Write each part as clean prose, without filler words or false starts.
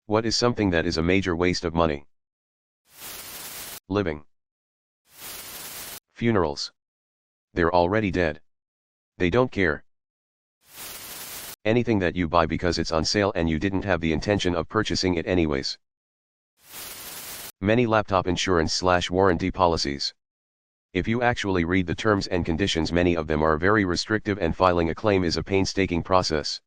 What is something that is a major waste of money? Living. Funerals. They're already dead. They don't care. Anything that you buy because it's on sale and you didn't have the intention of purchasing it anyways. Many laptop insurance/warranty policies. If you actually read the terms and conditions, many of them are very restrictive and filing a claim is a painstaking process.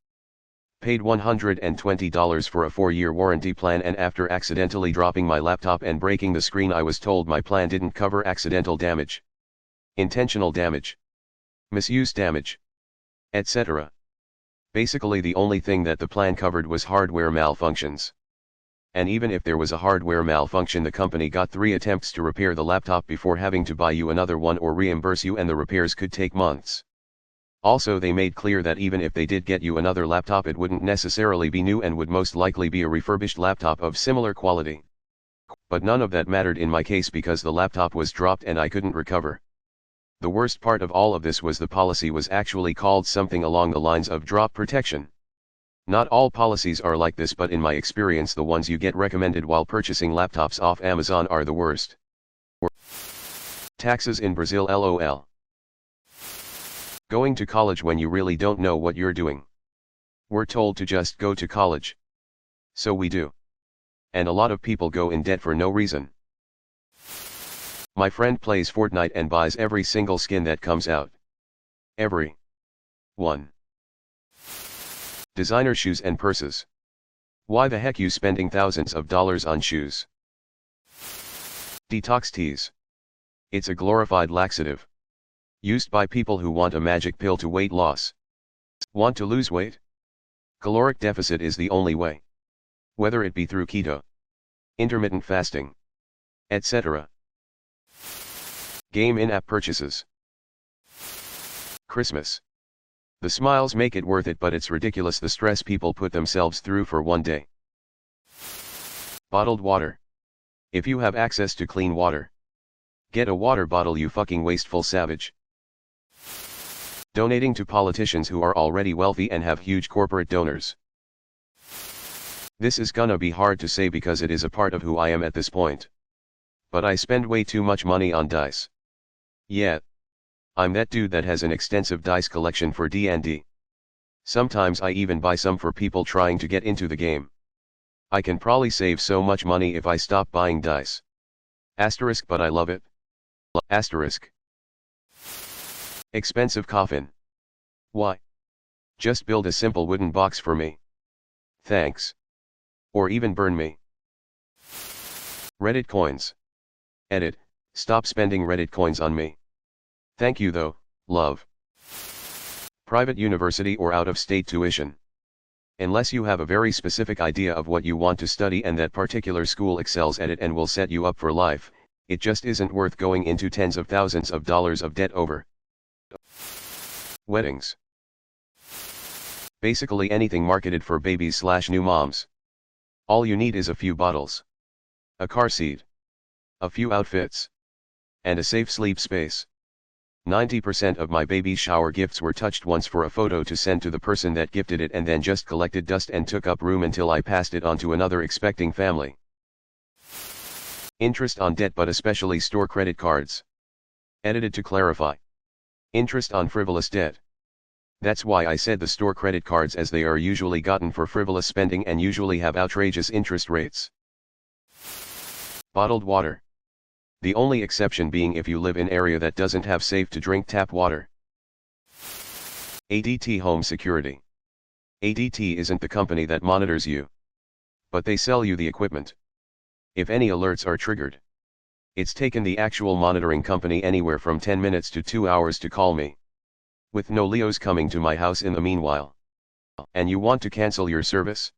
Paid $120 for a 4-year warranty plan, and after accidentally dropping my laptop and breaking the screen, I was told my plan didn't cover accidental damage, intentional damage, misuse damage, etc. Basically the only thing that the plan covered was hardware malfunctions. And even if there was a hardware malfunction, the company got 3 attempts to repair the laptop before having to buy you another one or reimburse you, and the repairs could take months. Also, they made clear that even if they did get you another laptop, it wouldn't necessarily be new and would most likely be a refurbished laptop of similar quality. But none of that mattered in my case because the laptop was dropped and I couldn't recover. The worst part of all of this was the policy was actually called something along the lines of drop protection. Not all policies are like this, but in my experience the ones you get recommended while purchasing laptops off Amazon are the worst. Taxes in Brazil LOL. Going to college when you really don't know what you're doing. We're told to just go to college. So we do. And a lot of people go in debt for no reason. My friend plays Fortnite and buys every single skin that comes out. Every one. Designer shoes and purses. Why the heck you spending thousands of dollars on shoes? Detox teas. It's a glorified laxative. Used by people who want a magic pill to weight loss. Want to lose weight? Caloric deficit is the only way. Whether it be through keto, intermittent fasting, etc. Game in-app purchases. Christmas. The smiles make it worth it, but it's ridiculous the stress people put themselves through for one day. Bottled water. If you have access to clean water, get a water bottle, you fucking wasteful savage. Donating to politicians who are already wealthy and have huge corporate donors. This is gonna be hard to say because it is a part of who I am at this point. But I spend way too much money on dice. Yeah. I'm that dude that has an extensive dice collection for D&D. Sometimes I even buy some for people trying to get into the game. I can probably save so much money if I stop buying dice. Asterisk, but I love it. Asterisk. Expensive coffin. Why? Just build a simple wooden box for me. Thanks. Or even burn me. Reddit coins. Edit, stop spending Reddit coins on me. Thank you though, love. Private university or out-of-state tuition. Unless you have a very specific idea of what you want to study and that particular school excels at it and will set you up for life, it just isn't worth going into tens of thousands of dollars of debt over. Weddings. Basically anything marketed for babies/new moms. All you need is a few bottles, a car seat, a few outfits, and a safe sleep space. 90% of my baby shower gifts were touched once for a photo to send to the person that gifted it, and then just collected dust and took up room until I passed it on to another expecting family. Interest on debt, but especially store credit cards. Edited to clarify. Interest on frivolous debt. That's why I said the store credit cards, as they are usually gotten for frivolous spending and usually have outrageous interest rates. Bottled water. The only exception being if you live in an area that doesn't have safe to drink tap water. ADT Home Security. ADT isn't the company that monitors you, but they sell you the equipment. If any alerts are triggered, it's taken the actual monitoring company anywhere from 10 minutes to 2 hours to call me. With no Leos coming to my house in the meanwhile. And you want to cancel your service?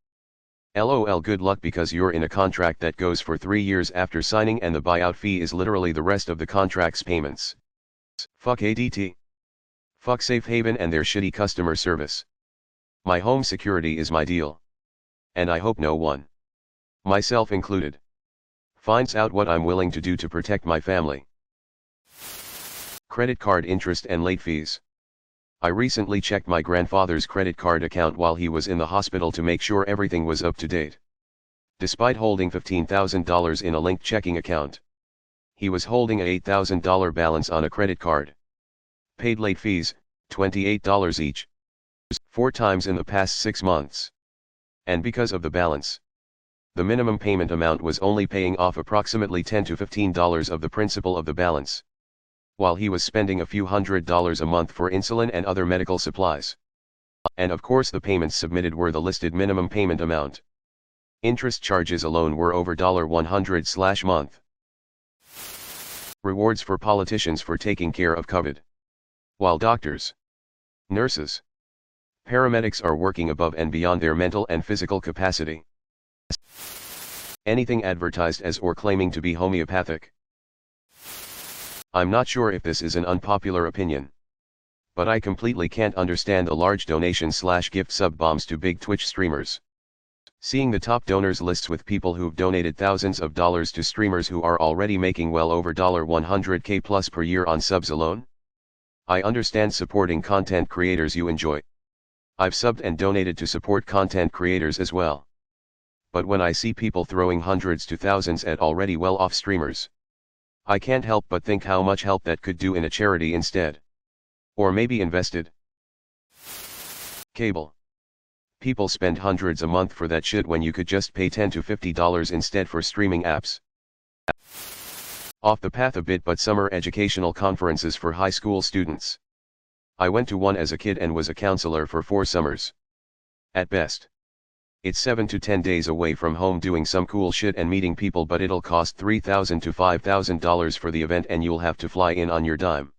LOL, good luck, because you're in a contract that goes for 3 years after signing, and the buyout fee is literally the rest of the contract's payments. Fuck ADT. Fuck Safe Haven and their shitty customer service. My home security is my deal. And I hope no one, myself included, finds out what I'm willing to do to protect my family. Credit card interest and late fees. I recently checked my grandfather's credit card account while he was in the hospital to make sure everything was up to date. Despite holding $15,000 in a linked checking account, he was holding a $8,000 balance on a credit card. Paid late fees, $28 each, 4 times in the past 6 months. And because of the balance, the minimum payment amount was only paying off approximately $10 to $15 of the principal of the balance, while he was spending a few $100s a month for insulin and other medical supplies. And of course the payments submitted were the listed minimum payment amount. Interest charges alone were over $100/month. Rewards for politicians for taking care of COVID. While doctors, nurses, paramedics are working above and beyond their mental and physical capacity. Anything advertised as or claiming to be homeopathic. I'm not sure if this is an unpopular opinion, but I completely can't understand the large donation/gift sub bombs to big Twitch streamers. Seeing the top donors lists with people who've donated thousands of dollars to streamers who are already making well over $100K plus per year on subs alone. I understand supporting content creators you enjoy. I've subbed and donated to support content creators as well. But when I see people throwing hundreds to thousands at already well-off streamers, I can't help but think how much help that could do in a charity instead. Or maybe invested. Cable. People spend hundreds a month for that shit when you could just pay $10 to $50 instead for streaming apps. Off the path a bit, but summer educational conferences for high school students. I went to one as a kid and was a counselor for 4 summers. At best, it's 7 to 10 days away from home doing some cool shit and meeting people, but it'll cost $3,000 to $5,000 for the event and you'll have to fly in on your dime.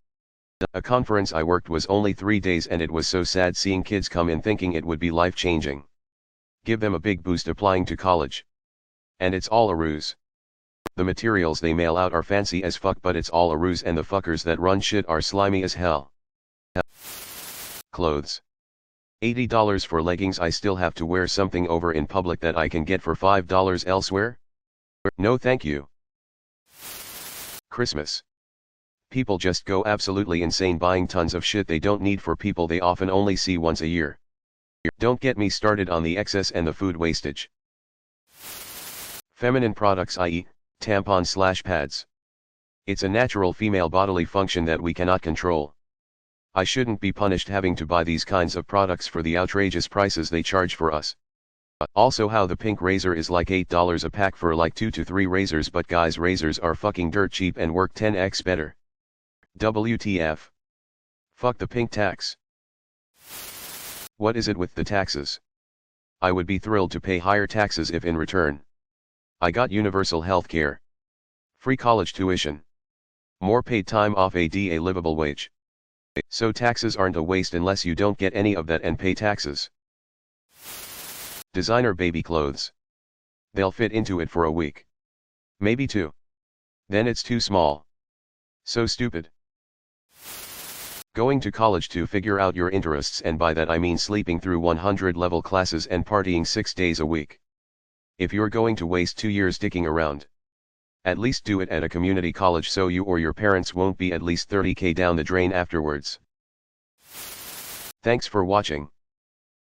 A conference I worked was only 3 days and it was so sad seeing kids come in thinking it would be life-changing. Give them a big boost applying to college. And it's all a ruse. The materials they mail out are fancy as fuck, but it's all a ruse, and the fuckers that run shit are slimy as hell. Clothes. $80 for leggings. I still have to wear something over in public that I can get for $5 elsewhere? No thank you. Christmas. People just go absolutely insane buying tons of shit they don't need for people they often only see once a year. Don't get me started on the excess and the food wastage. Feminine products, i.e., tampons/pads. It's a natural female bodily function that we cannot control. I shouldn't be punished having to buy these kinds of products for the outrageous prices they charge for us. Also, how the pink razor is like $8 a pack for like 2 to 3 razors, but guys, razors are fucking dirt cheap and work 10x better. WTF. Fuck the pink tax. What is it with the taxes? I would be thrilled to pay higher taxes if in return I got universal health care, free college tuition, more paid time off, a livable wage. So taxes aren't a waste unless you don't get any of that and pay taxes. Designer baby clothes. They'll fit into it for a week. Maybe 2. Then it's too small. So stupid. Going to college to figure out your interests, and by that I mean sleeping through 100 level classes and partying 6 days a week. If you're going to waste 2 years dicking around, at least do it at a community college so you or your parents won't be at least $30K down the drain afterwards. Thanks for watching.